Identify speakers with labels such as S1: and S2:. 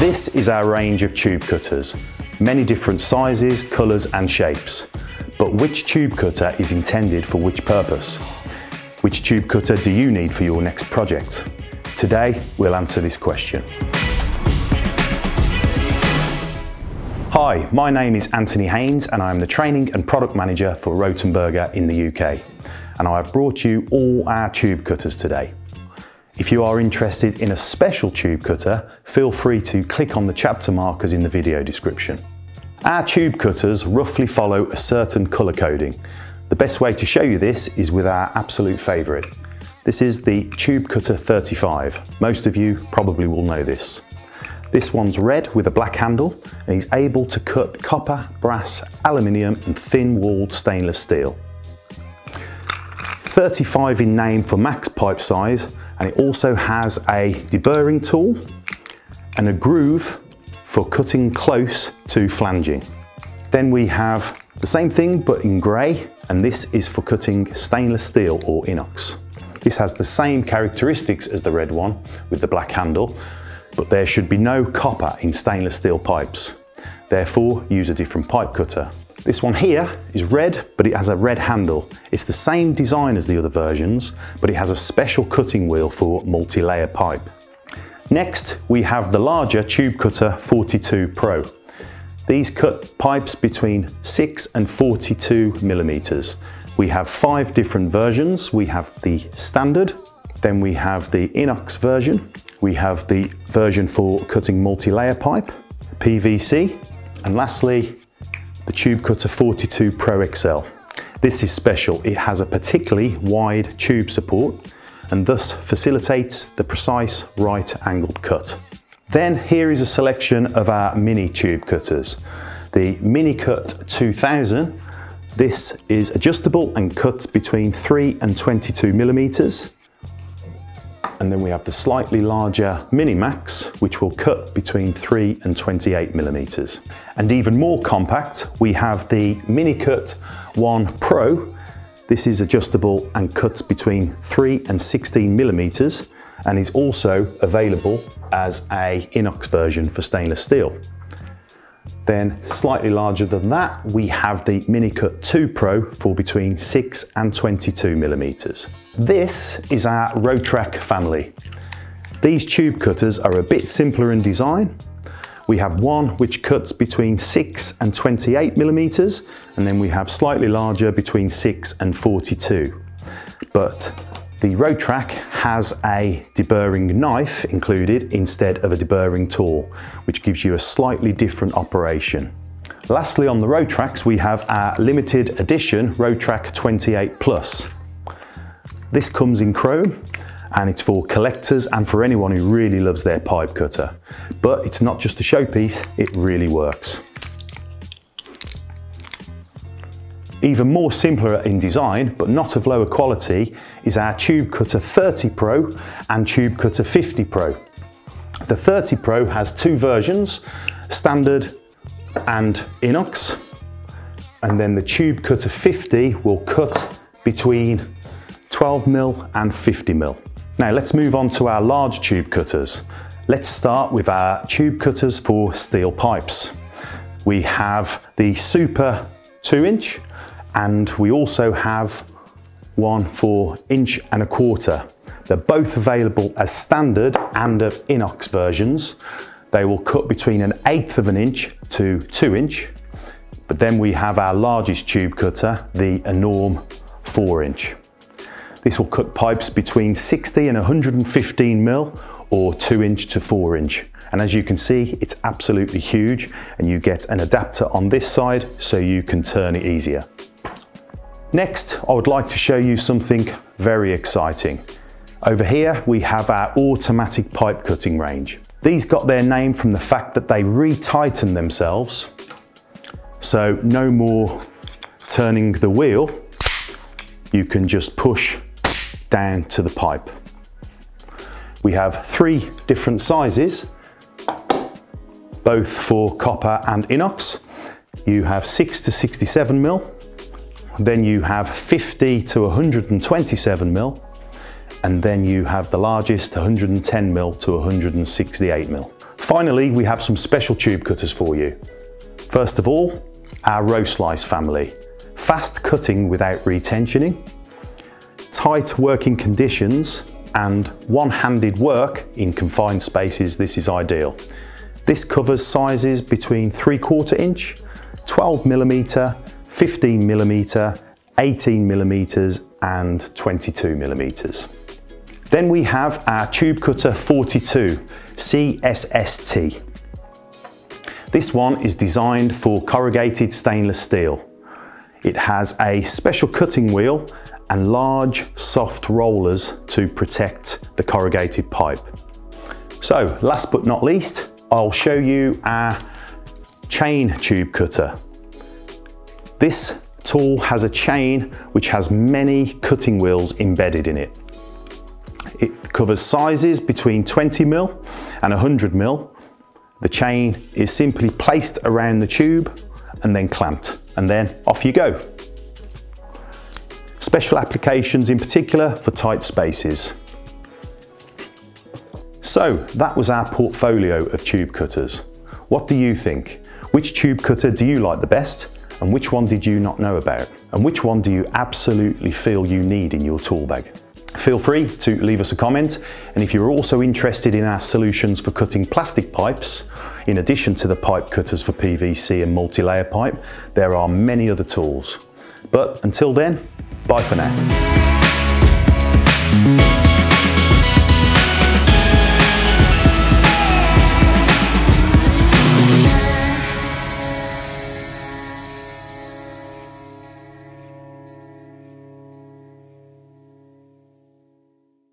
S1: This is our range of tube cutters. Many different sizes, colours and shapes. But which tube cutter is intended for which purpose? Which tube cutter do you need for your next project? Today, we'll answer this question. Hi, my name is Anthony Haynes and I am the Training and Product Manager for Rothenberger in the UK. And I have brought you all our tube cutters today. If you are interested in a special tube cutter, feel free to click on the chapter markers in the video description. Our tube cutters roughly follow a certain colour coding. The best way to show you this is with our absolute favourite. This is the Tube Cutter 35. Most of you probably will know this. This one's red with a black handle and is able to cut copper, brass, aluminium and thin-walled stainless steel. 35 in name for max pipe size, and it also has a deburring tool and a groove for cutting close to flanging. Then we have the same thing but in grey, and this is for cutting stainless steel or inox. This has the same characteristics as the red one with the black handle, but there should be no copper in stainless steel pipes. Therefore, use a different pipe cutter. This one here is red, but it has a red handle. It's the same design as the other versions, but it has a special cutting wheel for multi-layer pipe. Next, we have the larger Tube Cutter 42 Pro. These cut pipes between 6 and 42 millimeters. We have 5 different versions. We have the standard, then we have the inox version, we have the version for cutting multi-layer pipe, PVC, and lastly, the Tube Cutter 42 Pro XL. This is special. It has a particularly wide tube support and thus facilitates the precise right angled cut. Then here is a selection of our mini tube cutters. The Minicut 2000. This is adjustable and cuts between 3 and 22 millimeters. And then we have the slightly larger Mini Max, which will cut between 3 and 28 millimeters. And even more compact, we have the Minicut 1 Pro. This is adjustable and cuts between 3 and 16 millimeters and is also available as an inox version for stainless steel. Then slightly larger than that, we have the Minicut 2 Pro for between 6 and 22 millimeters. This is our Rotrac family. These tube cutters are a bit simpler in design. We have one which cuts between 6 and 28 millimeters, and then we have slightly larger between 6 and 42. But the Rotrac has a deburring knife included instead of a deburring tool, which gives you a slightly different operation. Lastly, on the Rotracs, we have our limited edition Rotrac 28 Plus. This comes in chrome and it's for collectors and for anyone who really loves their pipe cutter. But it's not just a showpiece, it really works. Even more simpler in design, but not of lower quality, is our Tube Cutter 30 Pro and Tube Cutter 50 Pro. The 30 Pro has 2 versions, standard and inox, and then the Tube Cutter 50 will cut between 12mm and 50mm. Now let's move on to our large tube cutters. Let's start with our tube cutters for steel pipes. We have the Super 2-inch, and we also have one for 1.25 inch. They're both available as standard and of inox versions. They will cut between 1/8 inch to 2 inch. But then we have our largest tube cutter, the ENORM 4-inch. This will cut pipes between 60 and 115mm or 2-inch to 4-inch. And as you can see, it's absolutely huge, and you get an adapter on this side so you can turn it easier. Next, I would like to show you something very exciting. Over here, we have our automatic pipe cutting range. These got their name from the fact that they retighten themselves. So no more turning the wheel. You can just push down to the pipe. We have 3 different sizes, both for copper and inox. You have 6 to 67mm, then you have 50 to 127mm, and then you have the largest 110mm to 168mm. Finally, we have some special tube cutters for you. First of all, our Roslice family. Fast cutting without retensioning, tight working conditions, and one-handed work in confined spaces. This is ideal. This covers sizes between 3/4 inch, 12mm, 15mm, 18mm and 22mm. Then we have our Tube Cutter 42 CSST. This one is designed for corrugated stainless steel. It has a special cutting wheel and large soft rollers to protect the corrugated pipe. So last but not least, I'll show you our chain tube cutter. This tool has a chain which has many cutting wheels embedded in it. It covers sizes between 20mm and 100mm. The chain is simply placed around the tube and then clamped, and then off you go. Special applications in particular for tight spaces. So that was our portfolio of tube cutters. What do you think? Which tube cutter do you like the best? And which one did you not know about? And which one do you absolutely feel you need in your tool bag? Feel free to leave us a comment. And if you're also interested in our solutions for cutting plastic pipes, in addition to the pipe cutters for PVC and multi-layer pipe, there are many other tools. But until then, bye for now.